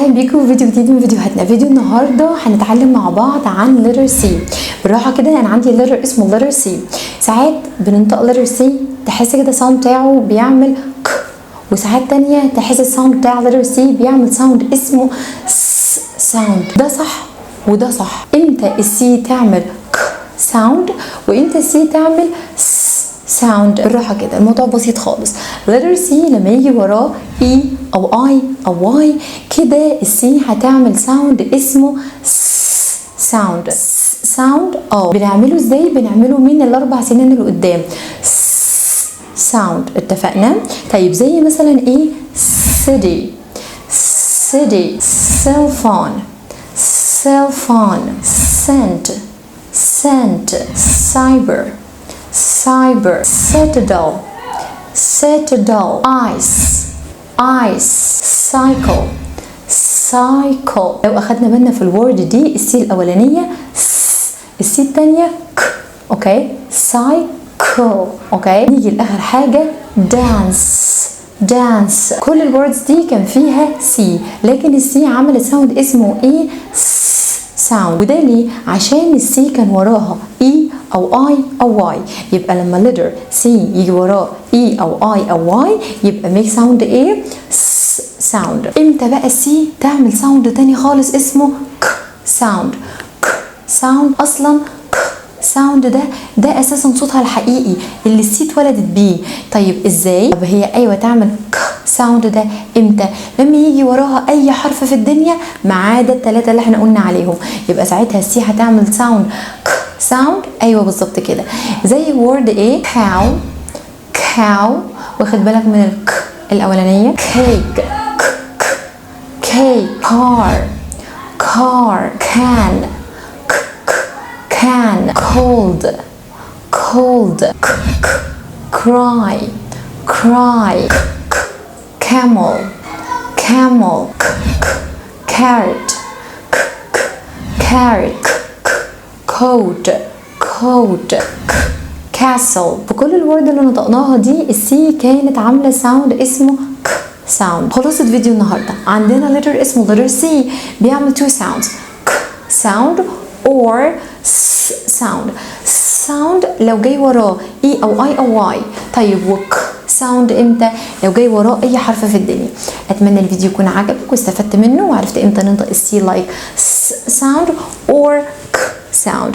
اهلا بيكم في فيديو جديد من فيديوهاتنا. فيديو النهارده هنتعلم مع بعض عن letter C. بالراحه كده، انا عندي letter اسمه letter C. ساعات بننطق letter C تحس كده الساوند بتاعه بيعمل ك، وساعات تانية تحس الساوند بتاع letter C بيعمل ساوند اسمه س ساوند. ده صح وده صح. امتى السي تعمل ك ساوند وامتى السي تعمل س ساوند؟ بالراحه كده، الموضوع بسيط خالص. letter C لما يجي وراه E او I او Y كده السي هتعمل ساوند اسمه س ساوند. ساوند بنعمله ازاي؟ بنعمله من الاربع سنين اللي قدام. س ساوند، اتفقنا؟ طيب زي مثلا ايه؟ city city cell phone cell phone scent scent cyber cyber citadel citadel ice ice cycle cycle. لو اخدنا بالنا في الورد دي السي الاولانيه س، السي الثانيه ك، اوكي؟ cycle، اوكي؟ نيجي لاخر حاجه dance dance. كل الوردز دي كان فيها سي، لكن السي عملت ساوند اسمه ايه؟ ساوند. وده ليه؟ عشان السي كان وراها اي او اي او واي. يبقى لما ليتر سي يجي وراه اي او اي او واي يبقى ميك ساوند ايه؟ ساوند. امتى بقى السي تعمل ساوند تاني خالص اسمه ك ساوند؟ ك ساوند. اصلا ك ساوند ده اساسا صوتها الحقيقي اللي السي اتولدت بيه. طيب ازاي؟ طب هي ايوه تعمل ك ساوند ده امتى؟ لما يجي وراها اي حرف في الدنيا ما عدا الثلاثه اللي احنا قلنا عليهم، يبقى ساعتها السي هتعمل ساوند ك ساوند. ايوه بالظبط كده. زي وورد ايه؟ cow cow، واخد بالك من الك الاولانيه؟ cake ك ك cake. car car can ك ك can. cold cold ك ك cry cry ك ك camel camel ك ك carrot ك ك carrot ك ك coat coat ك castle. في كل الورد اللي نطقناها دي السي كانت عامله ساوند اسمه ك ساوند. خلصت فيديو النهارده. عندنا letter اسمه letter C بيعمل two sounds، ك sound or س sound. sound لو جاي وراه اي او اي او واي. طيب وك ساوند امتى؟ لو جاي وراه اي حرف في الدنيا. اتمنى الفيديو يكون عجبك واستفدت منه وعرفت امتى ننطق السي لايك س sound or ك sound.